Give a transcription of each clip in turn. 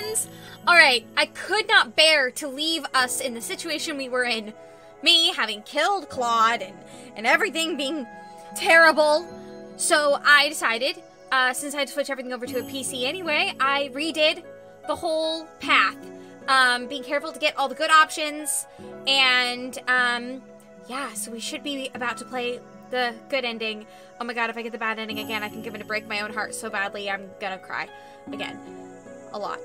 friends? Alright, I could not bear to leave us in the situation we were in. Me having killed Claude and everything being terrible. So I decided, since I had to switch everything over to a PC anyway, I redid the whole path. Being careful to get all the good options. And, yeah, so we should be about to play the good ending. Oh my god, if I get the bad ending again, I think I'm gonna break my own heart so badly, I'm gonna cry. Again. A lot.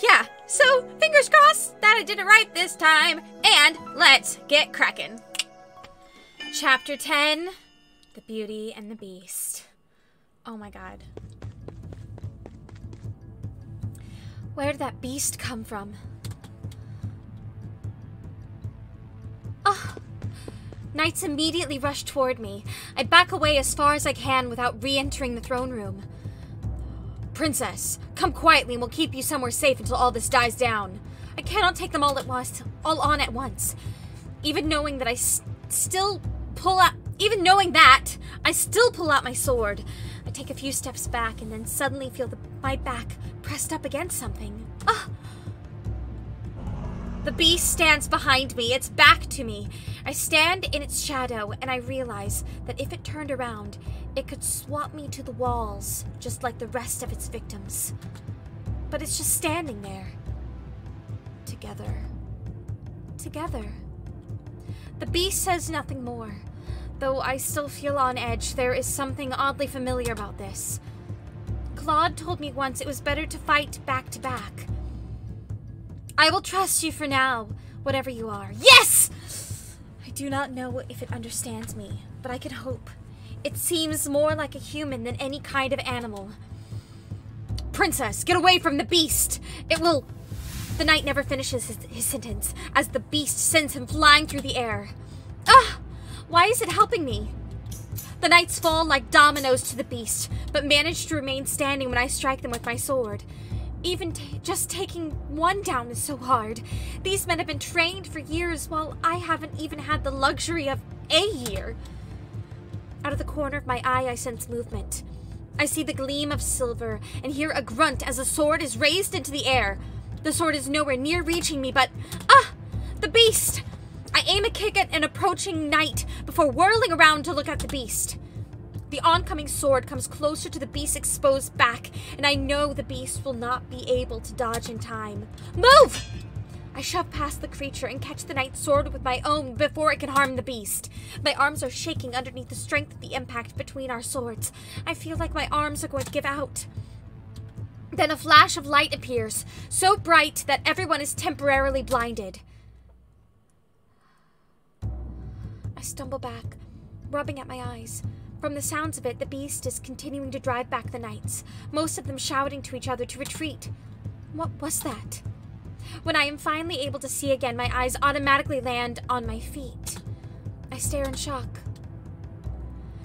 Yeah, so fingers crossed that I did it right this time, and let's get cracking. Chapter 10, The Beauty and the Beast. Oh my god. Where did that beast come from? Oh! Knights immediately rush toward me. I back away as far as I can without re-entering the throne room. Princess, come quietly and we'll keep you somewhere safe until all this dies down. I cannot take them all on at once. Even knowing that I still pull out my sword. I take a few steps back and then suddenly feel my back pressed up against something. Ah! The beast stands behind me, its back to me. I stand in its shadow, and I realize that if it turned around, it could swap me to the walls, just like the rest of its victims. But it's just standing there. Together. Together. The beast says nothing more. Though I still feel on edge, there is something oddly familiar about this. Claude told me once it was better to fight back to back. I will trust you for now, whatever you are. Yes! I do not know if it understands me, but I can hope. It seems more like a human than any kind of animal. Princess, get away from the beast! It will... The knight never finishes his sentence, as the beast sends him flying through the air. Ah! Why is it helping me? The knights fall like dominoes to the beast, but manage to remain standing when I strike them with my sword. Even just taking one down is so hard. These men have been trained for years, while I haven't even had the luxury of a year. Out of the corner of my eye, I sense movement. I see the gleam of silver, and hear a grunt as the sword is raised into the air. The sword is nowhere near reaching me, but... Ah! The beast! I aim a kick at an approaching knight before whirling around to look at the beast. The oncoming sword comes closer to the beast's exposed back, and I know the beast will not be able to dodge in time. Move! I shove past the creature and catch the knight's sword with my own before it can harm the beast. My arms are shaking underneath the strength of the impact between our swords. I feel like my arms are going to give out. Then a flash of light appears, so bright that everyone is temporarily blinded. I stumble back, rubbing at my eyes. From the sounds of it, the beast is continuing to drive back the knights, most of them shouting to each other to retreat. What was that? When I am finally able to see again, my eyes automatically land on my feet. I stare in shock.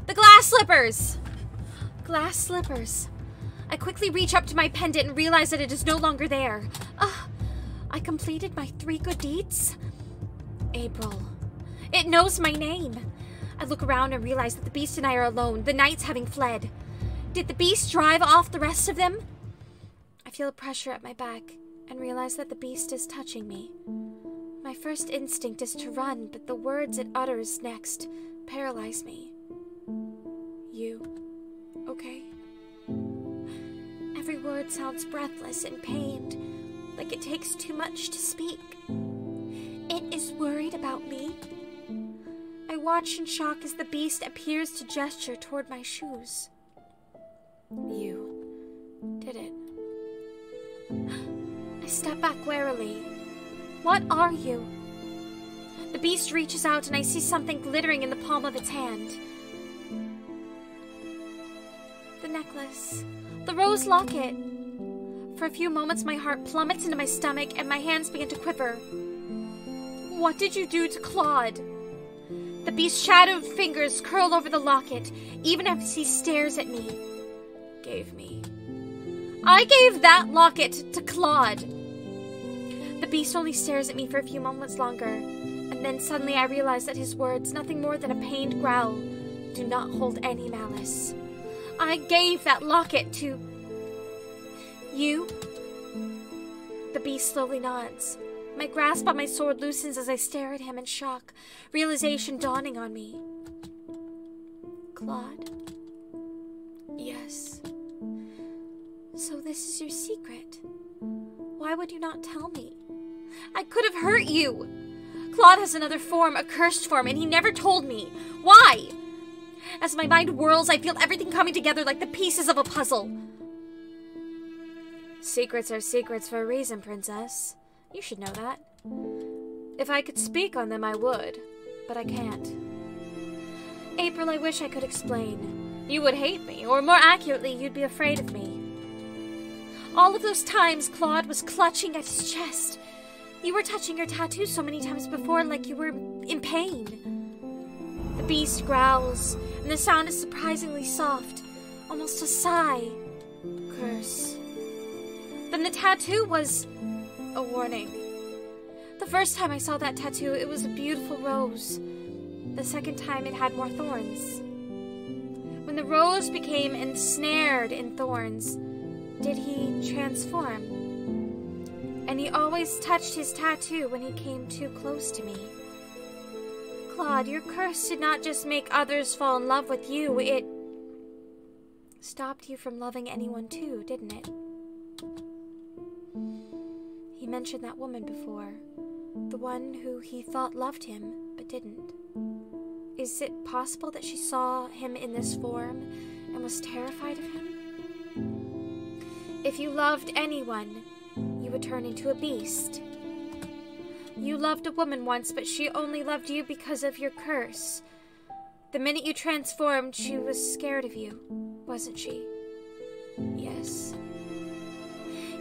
The glass slippers! Glass slippers. I quickly reach up to my pendant and realize that it is no longer there. I completed my 3 good deeds? April. It knows my name. I look around and realize that the beast and I are alone, the knights having fled. Did the beast drive off the rest of them? I feel a pressure at my back and realize that the beast is touching me. My first instinct is to run, but the words it utters next paralyze me. You okay? Every word sounds breathless and pained, like it takes too much to speak. It is worried about me. I watch in shock as the beast appears to gesture toward my shoes. You did it. I step back warily. What are you? The beast reaches out and I see something glittering in the palm of its hand. The necklace. The rose locket. For a few moments my heart plummets into my stomach and my hands begin to quiver. What did you do to Claude? The beast's shadowed fingers curl over the locket, even as he stares at me. Gave me. I gave that locket to Claude. The beast only stares at me for a few moments longer, and then suddenly I realize that his words, nothing more than a pained growl, do not hold any malice. I gave that locket to... you? beast slowly nods. My grasp on my sword loosens as I stare at him in shock, realization dawning on me. Claude? Yes. So this is your secret. Why would you not tell me? I could have hurt you. Claude has another form, a cursed form, and he never told me. Why? As my mind whirls, I feel everything coming together like the pieces of a puzzle. Secrets are secrets for a reason, Princess. You should know that. If I could speak on them, I would, but I can't. April, I wish I could explain. You would hate me, or more accurately, you'd be afraid of me. All of those times, Claude was clutching at his chest. You were touching your tattoo so many times before, like you were in pain. The beast growls, and the sound is surprisingly soft, almost a sigh. Curse. Then the tattoo was a warning. The first time I saw that tattoo, it was a beautiful rose. The second time, it had more thorns. When the rose became ensnared in thorns, did he transform? And he always touched his tattoo when he came too close to me. Claude, your curse did not just make others fall in love with you, it stopped you from loving anyone too, didn't it? He mentioned that woman before, the one who he thought loved him, but didn't. Is it possible that she saw him in this form and was terrified of him? If you loved anyone, you would turn into a beast. You loved a woman once, but she only loved you because of your curse. The minute you transformed, she was scared of you, wasn't she? Yes.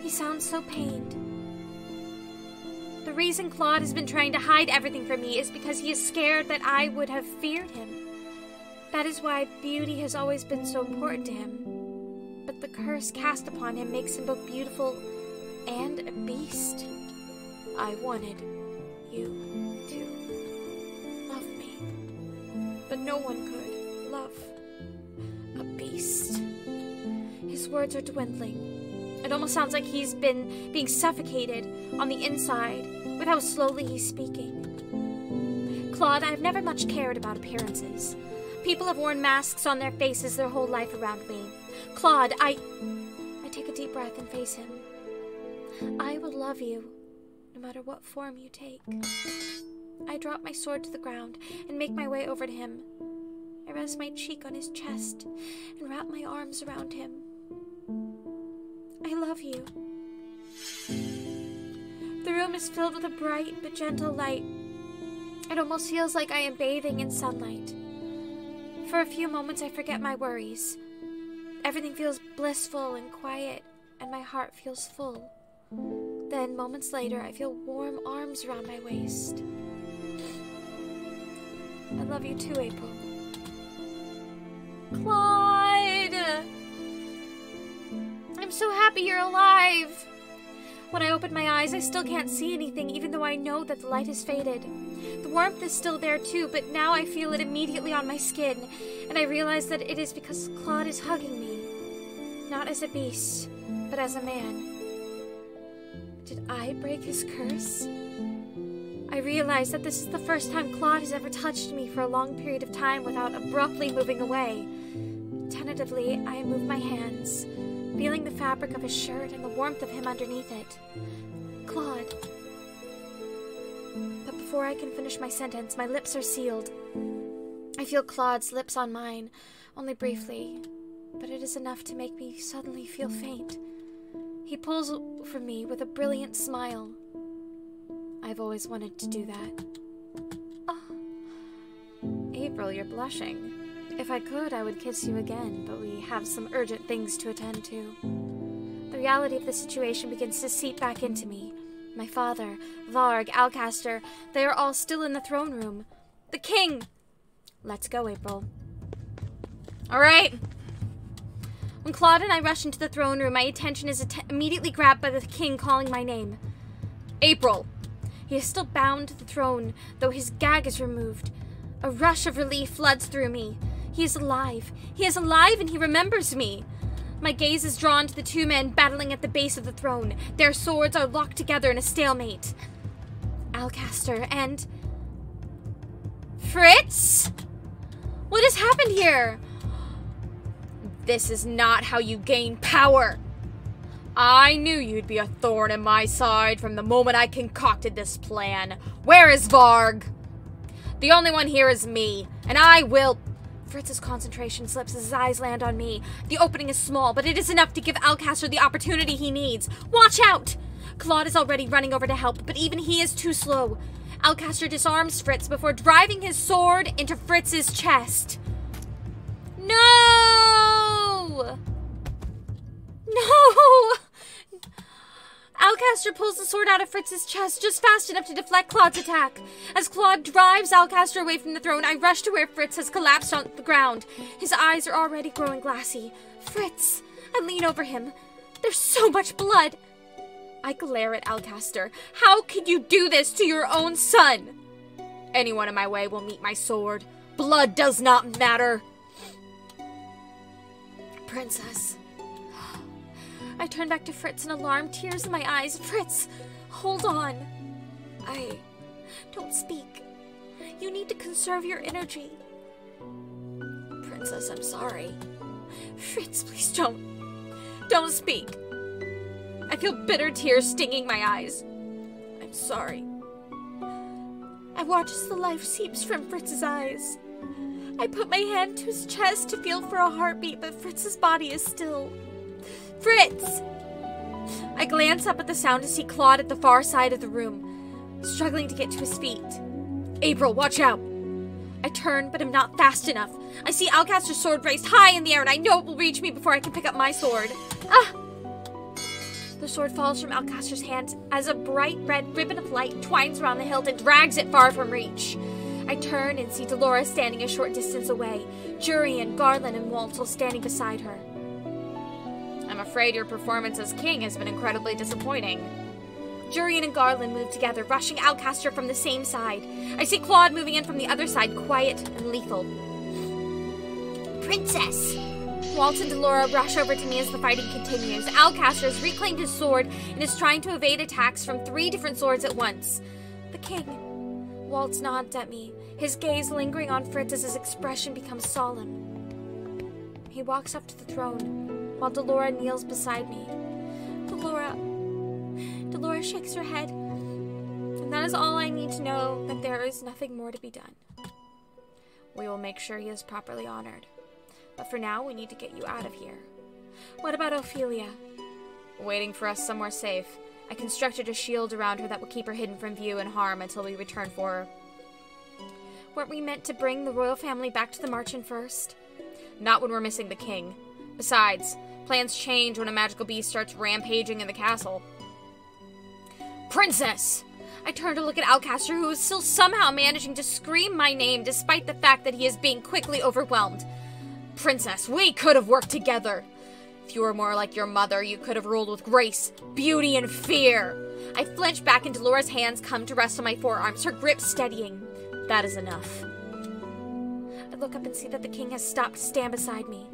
He sounds so pained. The reason Claude has been trying to hide everything from me is because he is scared that I would have feared him. That is why beauty has always been so important to him. But the curse cast upon him makes him both beautiful and a beast. I wanted you to love me, but no one could love a beast. His words are dwindling. It almost sounds like he's been being suffocated on the inside with how slowly he's speaking. Claude, I've never much cared about appearances. People have worn masks on their faces their whole life around me. Claude, I take a deep breath and face him. I will love you, no matter what form you take. I drop my sword to the ground and make my way over to him. I rest my cheek on his chest and wrap my arms around him. I love you. The room is filled with a bright but gentle light. It almost feels like I am bathing in sunlight. For a few moments, I forget my worries. Everything feels blissful and quiet, and my heart feels full. Then, moments later, I feel warm arms around my waist. I love you too, April. Claude! I'm so happy you're alive! When I open my eyes, I still can't see anything, even though I know that the light has faded. The warmth is still there too, but now I feel it immediately on my skin, and I realize that it is because Claude is hugging me. Not as a beast, but as a man. Did I break his curse? I realize that this is the first time Claude has ever touched me for a long period of time without abruptly moving away. Tentatively, I move my hands, feeling the fabric of his shirt and the warmth of him underneath it. Claude. But before I can finish my sentence, my lips are sealed. I feel Claude's lips on mine, only briefly, but it is enough to make me suddenly feel faint. He pulls from me with a brilliant smile. I've always wanted to do that. Oh. April, you're blushing. If I could, I would kiss you again, but we have some urgent things to attend to. The reality of the situation begins to seep back into me. My father, Varg, Alcaster, they are all still in the throne room. The king! Let's go, April. All right. When Claude and I rush into the throne room, my attention is immediately grabbed by the king calling my name. April. He is still bound to the throne, though his gag is removed. A rush of relief floods through me. He is alive. He is alive and he remembers me. My gaze is drawn to the two men battling at the base of the throne. Their swords are locked together in a stalemate. Alcaster and... Fritz? What has happened here? This is not how you gain power. I knew you'd be a thorn in my side from the moment I concocted this plan. Where is Varg? The only one here is me, and I will... Fritz's concentration slips as his eyes land on me. The opening is small, but it is enough to give Alcaster the opportunity he needs. Watch out! Claude is already running over to help, but even he is too slow. Alcaster disarms Fritz before driving his sword into Fritz's chest. No! No! Alcaster pulls the sword out of Fritz's chest just fast enough to deflect Claude's attack. As Claude drives Alcaster away from the throne, I rush to where Fritz has collapsed on the ground. His eyes are already growing glassy. Fritz! I lean over him. There's so much blood. I glare at Alcaster. How could you do this to your own son? Anyone in my way will meet my sword. Blood does not matter. Princess. I turn back to Fritz in alarm, tears in my eyes. Fritz, hold on. Don't speak. You need to conserve your energy. Princess, I'm sorry. Fritz, please don't speak. I feel bitter tears stinging my eyes. I'm sorry. I watch as the life seeps from Fritz's eyes. I put my hand to his chest to feel for a heartbeat, but Fritz's body is still. Fritz! I glance up at the sound to see Claude at the far side of the room, struggling to get to his feet. April, watch out! I turn, but am not fast enough. I see Alcaster's sword raised high in the air, and I know it will reach me before I can pick up my sword. Ah! The sword falls from Alcaster's hand as a bright red ribbon of light twines around the hilt and drags it far from reach. I turn and see Dolores standing a short distance away, Jurian, Garland, and Waltz standing beside her. I'm afraid your performance as king has been incredibly disappointing. Jurian and Garland move together, rushing Alcaster from the same side. I see Claude moving in from the other side, quiet and lethal. Princess! Waltz and Delora rush over to me as the fighting continues. Alcaster has reclaimed his sword and is trying to evade attacks from 3 different swords at once. The king. Waltz nods at me, his gaze lingering on Fritz as his expression becomes solemn. He walks up to the throne, while Delora kneels beside me. Delora shakes her head, and that is all I need to know, that there is nothing more to be done. We will make sure he is properly honored. But for now, we need to get you out of here. What about Ophelia? Waiting for us somewhere safe. I constructed a shield around her that will keep her hidden from view and harm until we return for her. Weren't we meant to bring the royal family back to the Marchen first? Not when we're missing the king. Besides, plans change when a magical beast starts rampaging in the castle. Princess! I turn to look at Alcaster, who is still somehow managing to scream my name despite the fact that he is being quickly overwhelmed. Princess, we could have worked together. If you were more like your mother, you could have ruled with grace, beauty, and fear. I flinch back and Dolores' hands come to rest on my forearms, her grip steadying. That is enough. I look up and see that the king has stopped to stand beside me.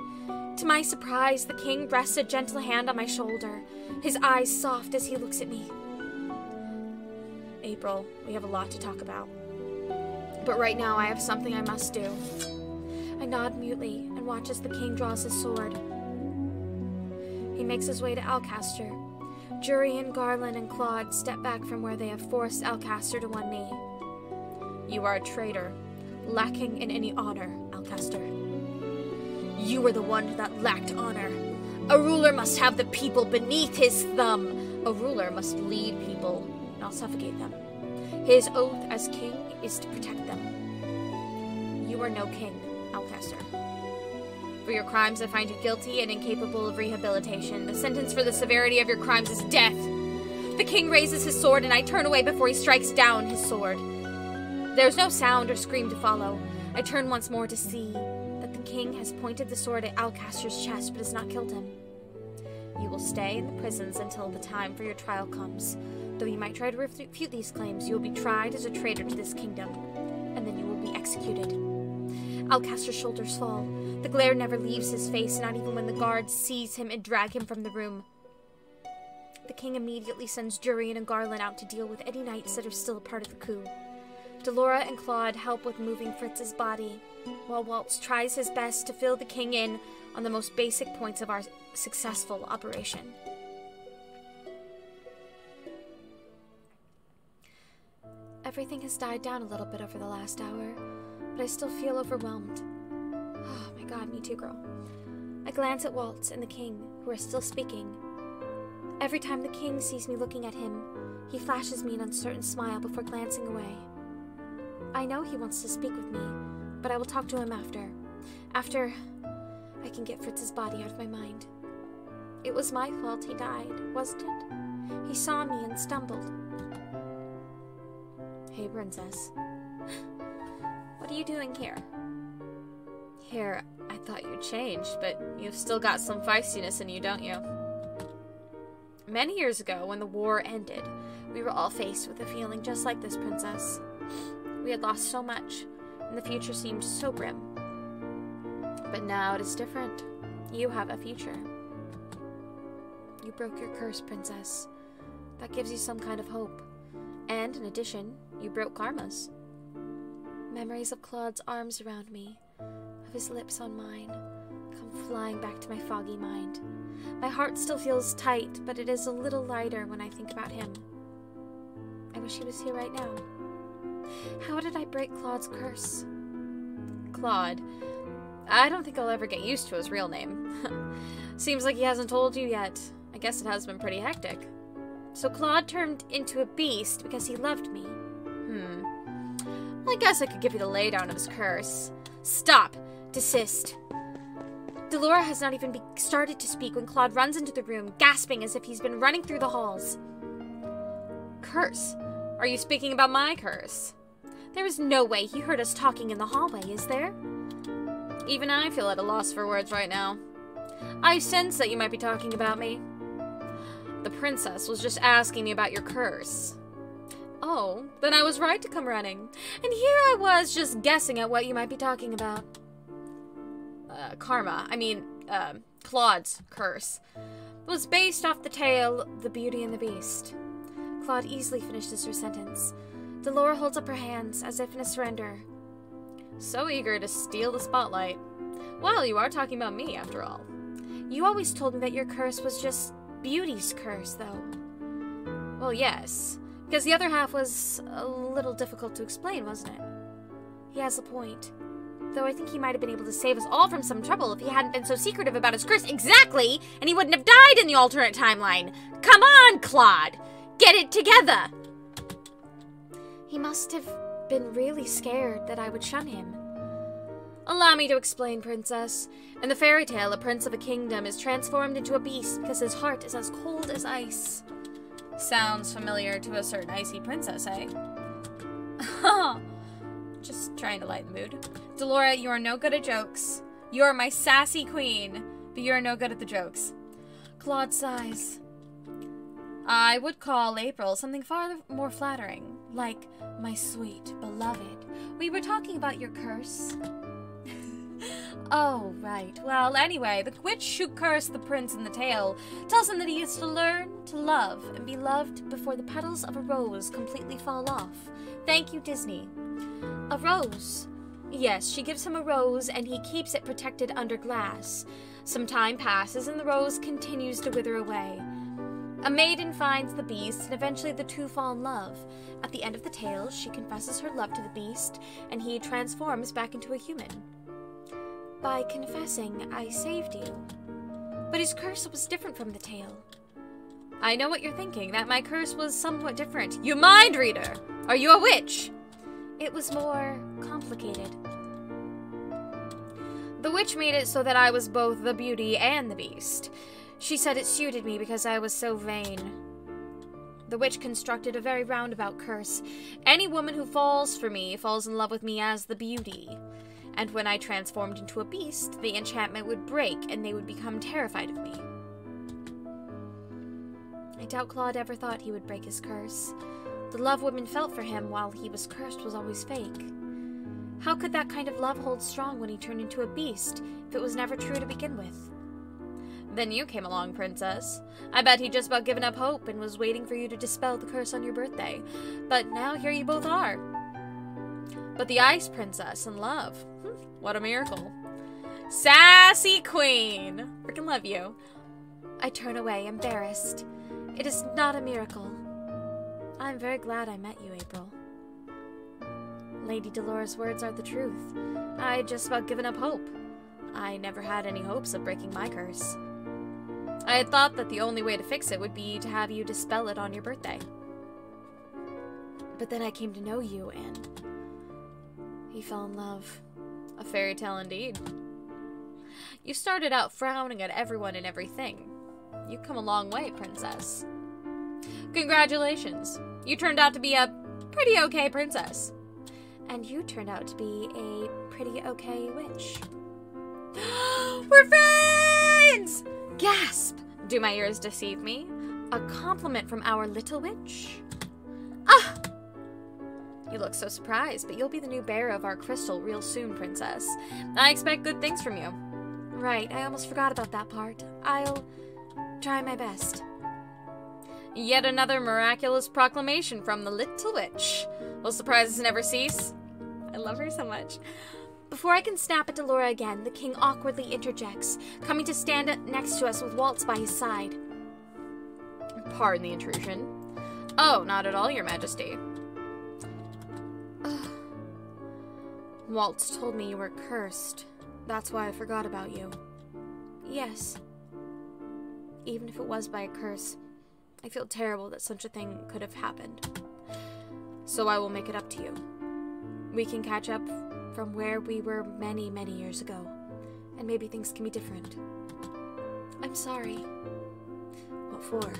To my surprise, the king rests a gentle hand on my shoulder, his eyes soft as he looks at me. April, we have a lot to talk about. But right now I have something I must do. I nod mutely and watch as the king draws his sword. He makes his way to Alcaster. Jurian, Garland, and Claude step back from where they have forced Alcaster to one knee. You are a traitor, lacking in any honor, Alcaster. You were the one that lacked honor. A ruler must have the people beneath his thumb. A ruler must lead people, not suffocate them. His oath as king is to protect them. You are no king, Alcaster. For your crimes, I find you guilty and incapable of rehabilitation. The sentence for the severity of your crimes is death. The king raises his sword, and I turn away before he strikes down his sword. There's no sound or scream to follow. I turn once more to see that the king has pointed the sword at Alcaster's chest, but has not killed him. You will stay in the prisons until the time for your trial comes. Though you might try to refute these claims, you will be tried as a traitor to this kingdom, and then you will be executed. Alcaster's shoulders fall. The glare never leaves his face, not even when the guards seize him and drag him from the room. The king immediately sends Durian and Garland out to deal with any knights that are still a part of the coup. Delora and Claude help with moving Fritz's body, while Waltz tries his best to fill the king in on the most basic points of our successful operation. Everything has died down a little bit over the last hour, but I still feel overwhelmed. Oh my god, me too, girl. I glance at Waltz and the king, who are still speaking. Every time the king sees me looking at him, he flashes me an uncertain smile before glancing away. I know he wants to speak with me, but I will talk to him after. After I can get Fritz's body out of my mind. It was my fault he died, wasn't it? He saw me and stumbled. Hey, princess. What are you doing here? Here, I thought you'd changed, but you've still got some feistiness in you, don't you? Many years ago, when the war ended, we were all faced with a feeling just like this, princess. We had lost so much, and the future seemed so grim. But now it is different. You have a future. You broke your curse, princess. That gives you some kind of hope. And, in addition, you broke Karma's. Memories of Claude's arms around me, of his lips on mine, come flying back to my foggy mind. My heart still feels tight, but it is a little lighter when I think about him. I wish he was here right now. How did I break Claude's curse? Claude. I don't think I'll ever get used to his real name. Seems like he hasn't told you yet. I guess it has been pretty hectic. So Claude turned into a beast because he loved me. Well, I guess I could give you the laydown of his curse. Stop. Desist. Delora has not even started to speak when Claude runs into the room, gasping as if he's been running through the halls. Curse? Are you speaking about my curse? There is no way he heard us talking in the hallway, is there? Even I feel at a loss for words right now. I sense that you might be talking about me. The princess was just asking me about your curse. Oh, then I was right to come running. And here I was just guessing at what you might be talking about. Claude's curse was based off the tale The Beauty and the Beast. Claude easily finishes her sentence. Delora holds up her hands as if in a surrender. So eager to steal the spotlight. Well, you are talking about me, after all. You always told me that your curse was just Beauty's curse, though. Well, yes. Because the other half was a little difficult to explain, wasn't it? He has a point. Though I think he might have been able to save us all from some trouble if he hadn't been so secretive about his curse. Exactly! And he wouldn't have died in the alternate timeline. Come on, Claude! Get it together! He must have been really scared that I would shun him. Allow me to explain, princess. In the fairy tale, a prince of a kingdom is transformed into a beast because his heart is as cold as ice. Sounds familiar to a certain icy princess, eh? Just trying to lighten the mood. Delora, you are no good at jokes. You are my sassy queen, but you are no good at the jokes. Claude sighs. I would call April something far more flattering, like my sweet beloved. We were talking about your curse. Oh, right. Well, anyway, the witch who cursed the prince in the tale tells him that he is to learn to love and be loved before the petals of a rose completely fall off. Thank you, Disney. A rose. Yes, she gives him a rose and he keeps it protected under glass. Some time passes and the rose continues to wither away. A maiden finds the beast and eventually the two fall in love. At the end of the tale, she confesses her love to the beast and he transforms back into a human. By confessing, I saved you. But his curse was different from the tale. I know what you're thinking, that my curse was somewhat different. You mind reader! Are you a witch? It was more complicated. The witch made it so that I was both the beauty and the beast. She said it suited me because I was so vain. The witch constructed a very roundabout curse. Any woman who falls for me falls in love with me as the beauty. And when I transformed into a beast, the enchantment would break and they would become terrified of me. I doubt Claude ever thought he would break his curse. The love women felt for him while he was cursed was always fake. How could that kind of love hold strong when he turned into a beast, if it was never true to begin with? Then you came along, Princess. I bet he'd just about given up hope and was waiting for you to dispel the curse on your birthday. But now here you both are. But the Ice Princess and love. What a miracle. Sassy Queen! Freaking love you. I turn away, embarrassed. It is not a miracle. I'm very glad I met you, April. Lady Delora's words are the truth. I had just about given up hope. I never had any hopes of breaking my curse. I had thought that the only way to fix it would be to have you dispel it on your birthday. But then I came to know you, and he fell in love. A fairy tale indeed. You started out frowning at everyone and everything. You've come a long way, Princess. Congratulations. You turned out to be a pretty okay princess. And you turned out to be a pretty okay witch. We're friends! Gasp! Do my ears deceive me? A compliment from our little witch? Ah! You look so surprised, but you'll be the new bearer of our crystal real soon, Princess. I expect good things from you. Right, I almost forgot about that part. I'll try my best. Yet another miraculous proclamation from the little witch. Will surprises never cease? I love her so much. Before I can snap at Delora again, the king awkwardly interjects, coming to stand next to us with Waltz by his side. Pardon the intrusion. Oh, not at all, Your Majesty. Waltz told me you were cursed. That's why I forgot about you. Yes. Even if it was by a curse, I feel terrible that such a thing could have happened. So I will make it up to you. We can catch up from where we were many, many years ago, and maybe things can be different. I'm sorry. What for?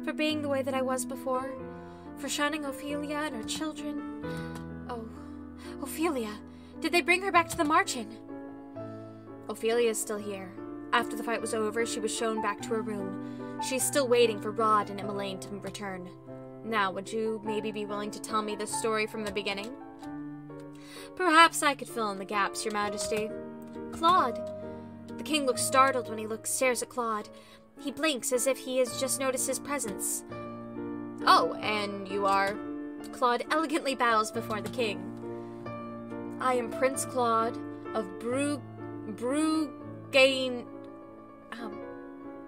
For being the way that I was before? For shunning Ophelia and her children? Oh, Ophelia! Did they bring her back to the Marchen? Ophelia is still here. After the fight was over, she was shown back to her room. She's still waiting for Rod and Emmeline to return. Now, would you maybe be willing to tell me the story from the beginning? Perhaps I could fill in the gaps, Your Majesty. Claude. The king looks startled when he stares at Claude. He blinks as if he has just noticed his presence. Oh, and you are? Claude elegantly bows before the king. I am Prince Claude of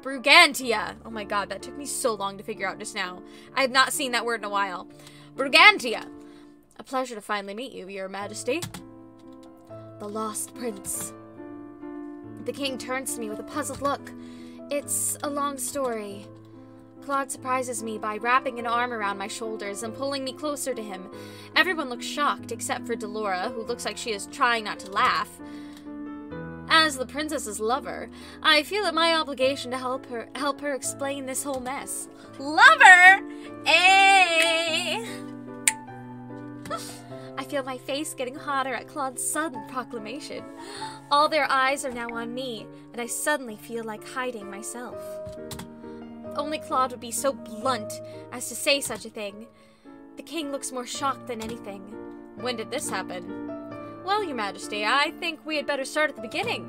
Brugantia. Oh my god, that took me so long to figure out just now. I have not seen that word in a while. Brugantia. A pleasure to finally meet you, Your Majesty. The Lost Prince. The king turns to me with a puzzled look. It's a long story. Claude surprises me by wrapping an arm around my shoulders and pulling me closer to him. Everyone looks shocked except for Delora, who looks like she is trying not to laugh. As the princess's lover, I feel it my obligation to help her explain this whole mess. Lover? Eh? I feel my face getting hotter at Claude's sudden proclamation. All their eyes are now on me, and I suddenly feel like hiding myself. Only Claude would be so blunt as to say such a thing. The king looks more shocked than anything. When did this happen? Well, Your Majesty, I think we had better start at the beginning.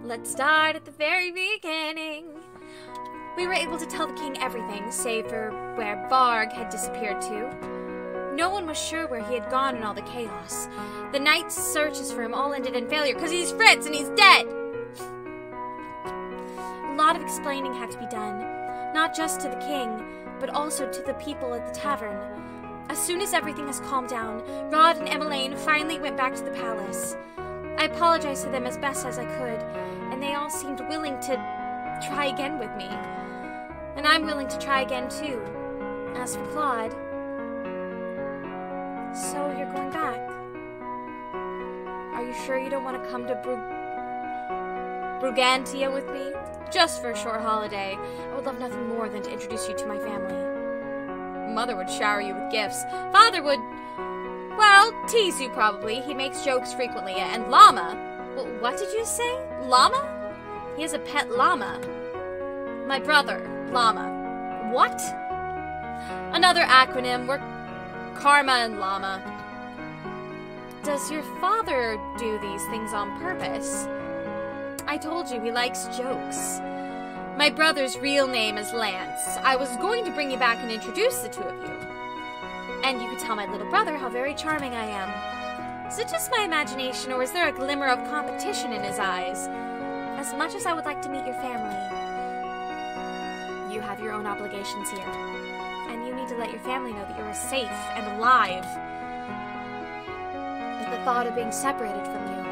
Let's start at the very beginning. We were able to tell the king everything, save for where Varg had disappeared to. No one was sure where he had gone in all the chaos. The night's searches for him all ended in failure because he's Fritz and he's dead. A lot of explaining had to be done, not just to the king, but also to the people at the tavern. As soon as everything has calmed down, Rod and Emmeline finally went back to the palace. I apologized to them as best as I could, and they all seemed willing to try again with me. And I'm willing to try again too. As for Claude... So you're going back? Are you sure you don't want to come to Brugantia with me? Just for a short holiday. I would love nothing more than to introduce you to my family. Mother would shower you with gifts. Father would, well, tease you probably. He makes jokes frequently. And Llama. Well, what did you say? Llama? He has a pet llama. My brother, Llama. What? Another acronym. We're Karma and Llama. Does your father do these things on purpose? I told you he likes jokes. My brother's real name is Lance. I was going to bring you back and introduce the two of you. And you could tell my little brother how very charming I am. Is it just my imagination, or is there a glimmer of competition in his eyes? As much as I would like to meet your family, you have your own obligations here. And you need to let your family know that you are safe and alive. But the thought of being separated from you.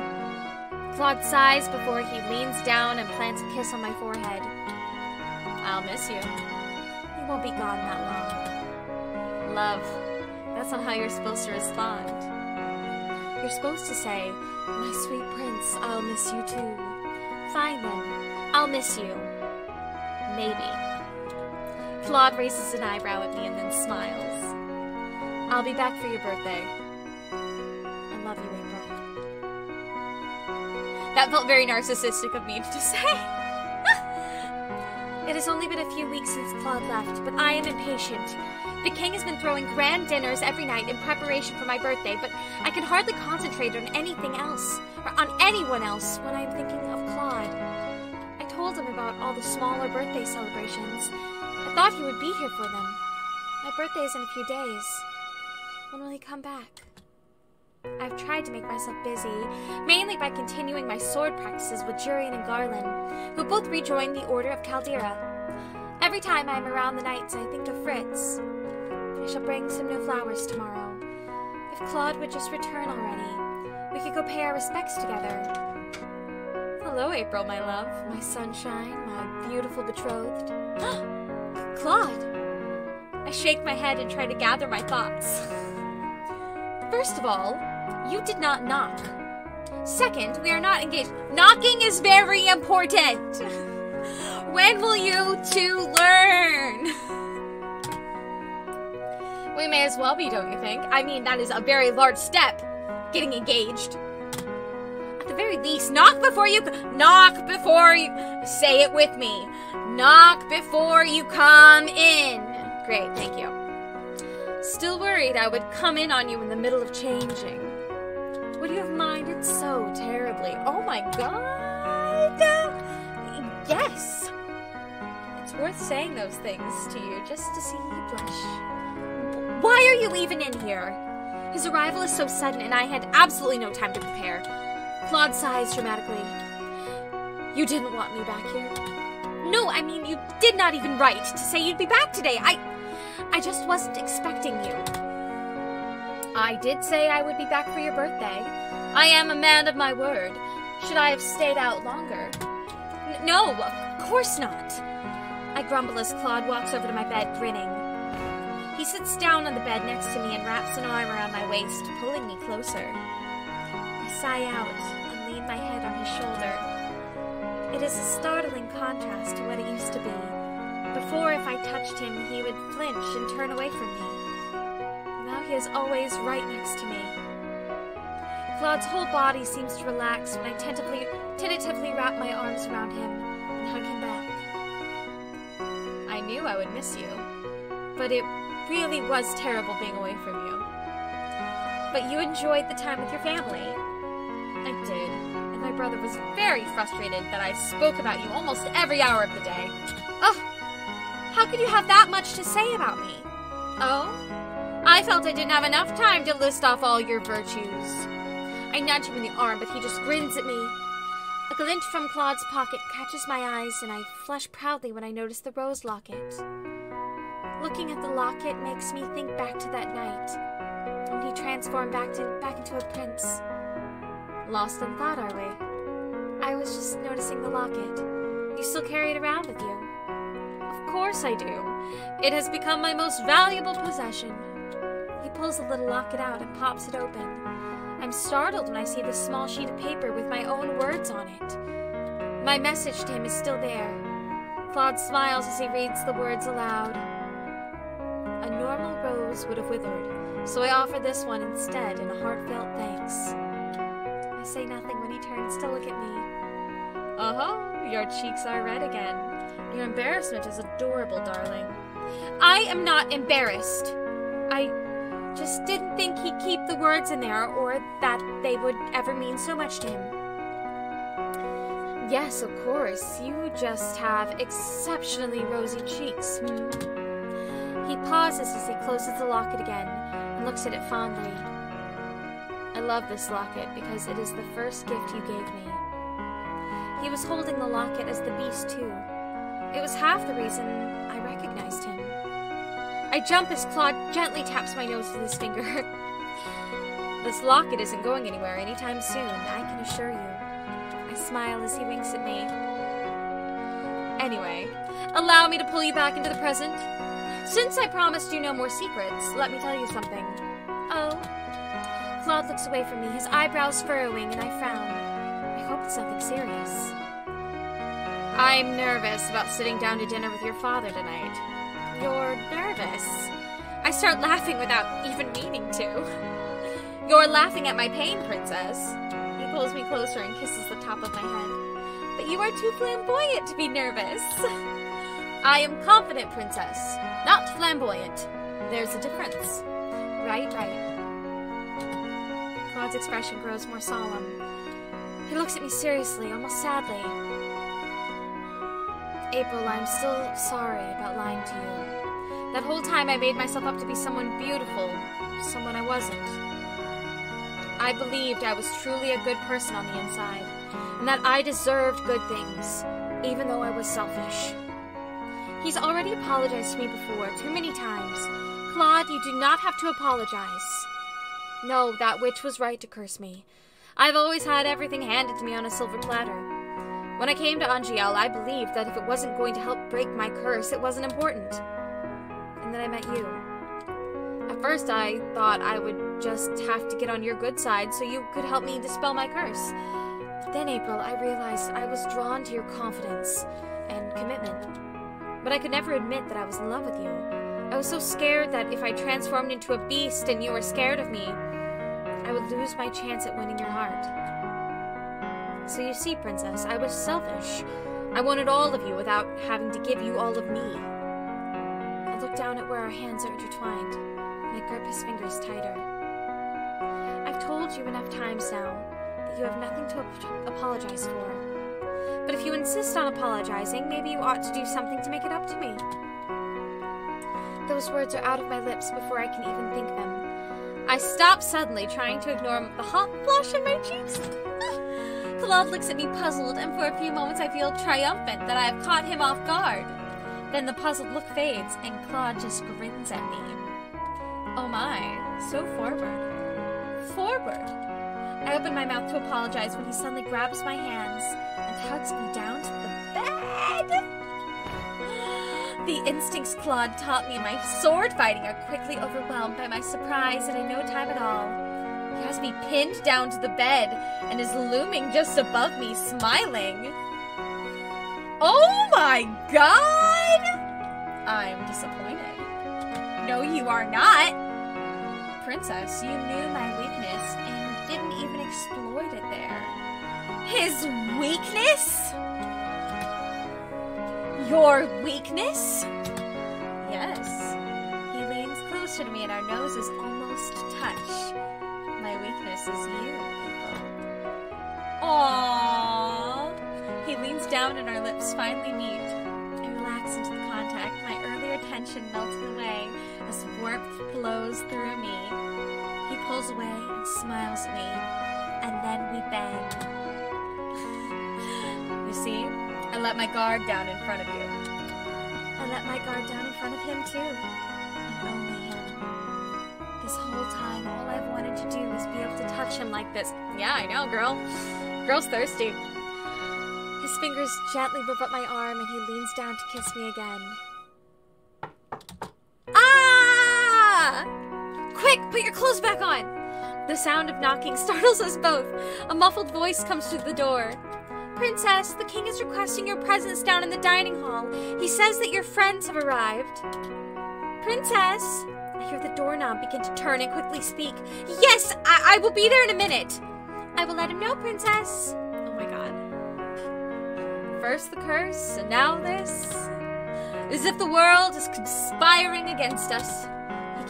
Claude sighs before he leans down and plants a kiss on my forehead. I'll miss you. You won't be gone that long. Love, that's not how you're supposed to respond. You're supposed to say, my sweet prince, I'll miss you too. Fine then. I'll miss you. Maybe. Claude raises an eyebrow at me and then smiles. I'll be back for your birthday. I love you, April. That felt very narcissistic of me to say. It has only been a few weeks since Claude left, but I am impatient. The king has been throwing grand dinners every night in preparation for my birthday, but I can hardly concentrate on anything else, or on anyone else, when I am thinking of Claude. I told him about all the smaller birthday celebrations. I thought he would be here for them. My birthday is in a few days. When will he come back? I've tried to make myself busy, mainly by continuing my sword practices with Jurian and Garland, who both rejoined the Order of Caldera. Every time I am around the knights, I think of Fritz. I shall bring some new flowers tomorrow. If Claude would just return already, we could go pay our respects together. Hello, April, my love. My sunshine, my beautiful betrothed. Claude! I shake my head and try to gather my thoughts. First of all, you did not knock. Second, we are not engaged. Knocking is very important. When will you two learn? We may as well be, don't you think? I mean, that is a very large step, getting engaged. At the very least, knock before you say it with me. Knock before you come in. Great, thank you. Still worried I would come in on you in the middle of changing. Would you have minded so terribly? Oh my god! Yes! It's worth saying those things to you just to see you blush. Why are you even in here? His arrival is so sudden and I had absolutely no time to prepare. Claude sighs dramatically. You didn't want me back here? No, I mean, you did not even write to say you'd be back today. I just wasn't expecting you. I did say I would be back for your birthday. I am a man of my word. Should I have stayed out longer? No, of course not. I grumble as Claude walks over to my bed, grinning. He sits down on the bed next to me and wraps an arm around my waist, pulling me closer. I sigh out and lean my head on his shoulder. It is a startling contrast to what it used to be. Before, if I touched him, he would flinch and turn away from me. Now he is always right next to me. Claude's whole body seems to relax when I tentatively wrap my arms around him and hug him back. I knew I would miss you, but it really was terrible being away from you. But you enjoyed the time with your family. I did, and my brother was very frustrated that I spoke about you almost every hour of the day. Ugh! How could you have that much to say about me? Oh? I felt I didn't have enough time to list off all your virtues. I nudge him in the arm, but he just grins at me. A glint from Claude's pocket catches my eyes, and I flush proudly when I notice the rose locket. Looking at the locket makes me think back to that night, when he transformed back into a prince. Lost in thought, are we? I was just noticing the locket. You still carry it around with you? Of course I do. It has become my most valuable possession. He pulls the little locket out and pops it open. I'm startled when I see this small sheet of paper with my own words on it. My message to him is still there. Claude smiles as he reads the words aloud. A normal rose would have withered, so I offer this one instead in a heartfelt thanks. I say nothing when he turns to look at me. Oh, your cheeks are red again. Your embarrassment is adorable, darling. I am not embarrassed. Just didn't think he'd keep the words in there or that they would ever mean so much to him. Yes, of course. You just have exceptionally rosy cheeks. He pauses as he closes the locket again and looks at it fondly. I love this locket because it is the first gift you gave me. He was holding the locket as the beast, too. It was half the reason I recognized him. I jump as Claude gently taps my nose with his finger. This locket isn't going anywhere anytime soon, I can assure you. I smile as he winks at me. Anyway, allow me to pull you back into the present. Since I promised you no more secrets, let me tell you something. Oh. Claude looks away from me, his eyebrows furrowing, and I frown. I hope it's nothing serious. I'm nervous about sitting down to dinner with your father tonight. You're nervous? I start laughing without even meaning to. You're laughing at my pain, Princess. He pulls me closer and kisses the top of my head. But you are too flamboyant to be nervous. I am confident, Princess, not flamboyant. There's a difference. Right. Claude's expression grows more solemn. He looks at me seriously, almost sadly. April, I'm still sorry about lying to you. That whole time I made myself up to be someone beautiful, someone I wasn't. I believed I was truly a good person on the inside, and that I deserved good things, even though I was selfish. He's already apologized to me before, too many times. Claude, you do not have to apologize. No, that witch was right to curse me. I've always had everything handed to me on a silver platter. When I came to Angiel, I believed that if it wasn't going to help break my curse, it wasn't important. And then I met you. At first, I thought I would just have to get on your good side so you could help me dispel my curse. But then, April, I realized I was drawn to your confidence and commitment. But I could never admit that I was in love with you. I was so scared that if I transformed into a beast and you were scared of me, I would lose my chance at winning your heart. So you see, Princess, I was selfish. I wanted all of you without having to give you all of me. I look down at where our hands are intertwined, and I grip his fingers tighter. I've told you enough times now that you have nothing to apologize for. But if you insist on apologizing, maybe you ought to do something to make it up to me. Those words are out of my lips before I can even think them. I stop suddenly, trying to ignore the hot flush in my cheeks. Claude looks at me puzzled, and for a few moments I feel triumphant that I have caught him off guard. Then the puzzled look fades, and Claude just grins at me. Oh my, so forward. I open my mouth to apologize when he suddenly grabs my hands and tugs me down to the bed. The instincts Claude taught me in my sword fighting are quickly overwhelmed by my surprise, and in no time at all, he has me pinned down to the bed and is looming just above me, smiling. Oh my God! I'm disappointed. No, you are not. Princess, you knew my weakness and didn't even exploit it there. His weakness? Your weakness? Yes. He leans closer to me and our noses almost touch. My weakness is you, April. Aww. He leans down and our lips finally meet. I relax into the contact. My earlier tension melted away as warmth flows through me. He pulls away and smiles at me, and then we bang. You see? I let my guard down in front of you. I let my guard down in front of him, too. And only him. This whole time, all I've wanted to do is be able to touch him like this. Yeah, I know, girl. Girl's thirsty. His fingers gently move up my arm, and he leans down to kiss me again. Ah! Quick, put your clothes back on! The sound of knocking startles us both. A muffled voice comes through the door. Princess, the king is requesting your presence down in the dining hall. He says that your friends have arrived. Princess! I hear the doorknob begin to turn and quickly speak. Yes, I will be there in a minute. I will let him know, Princess. Oh my God. First the curse, and now this. As if the world is conspiring against us.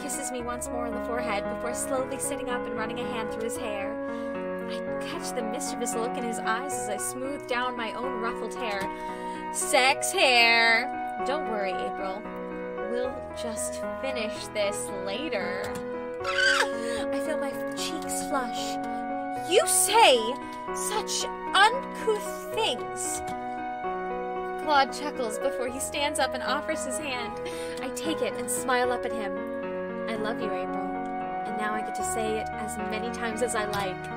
He kisses me once more on the forehead before slowly sitting up and running a hand through his hair. I catch the mischievous look in his eyes as I smooth down my own ruffled hair. Sex hair! Don't worry, April. We'll just finish this later. I feel my cheeks flush. You say such uncouth things. Claude chuckles before he stands up and offers his hand. I take it and smile up at him. I love you, April. And now I get to say it as many times as I like.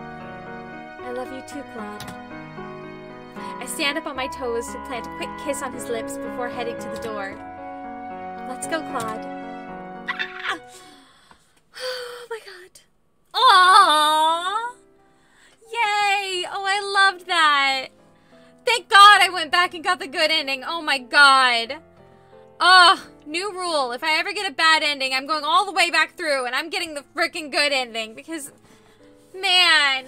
I love you too, Claude. I stand up on my toes to plant a quick kiss on his lips before heading to the door. Let's go, Claude. Ah! Oh my god. Aww! Yay! Oh, I loved that. Thank God I went back and got the good ending. Oh my god. Oh, new rule. If I ever get a bad ending, I'm going all the way back through and I'm getting the freaking good ending because, man,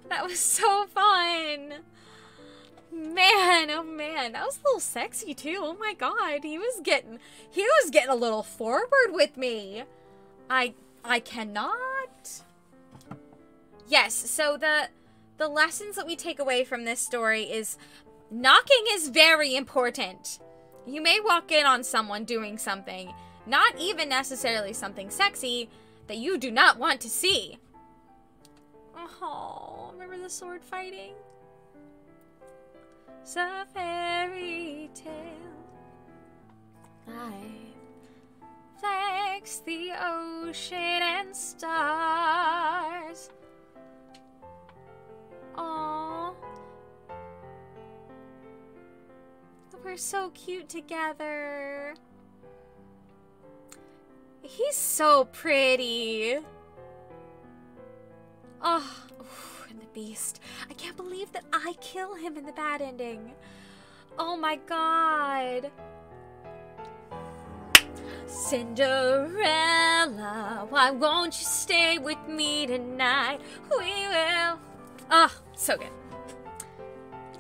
that was so fun. Man, oh man, that was a little sexy too. Oh my god, he was getting a little forward with me. I cannot. Yes, so the lessons that we take away from this story is knocking is very important. You may walk in on someone doing something, not even necessarily something sexy, that you do not want to see. Oh, remember the sword fighting? It's a fairy tale. I flex the ocean and stars. Aww. We're so cute together. He's so pretty. Oh, and the beast. I can't believe that I kill him in the bad ending. Oh my god. Cinderella, why won't you stay with me tonight? We will. Oh, so good.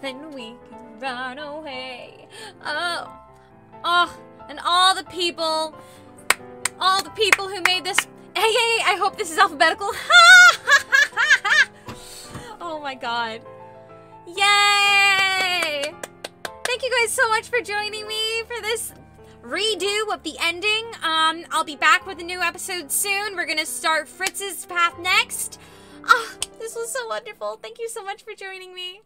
Then we can run away. Oh, and all the people who made this. Hey, I hope this is alphabetical. Oh my god. Yay! Thank you guys so much for joining me for this redo of the ending. I'll be back with a new episode soon. We're gonna start Fritz's path next. Oh, this was so wonderful. Thank you so much for joining me.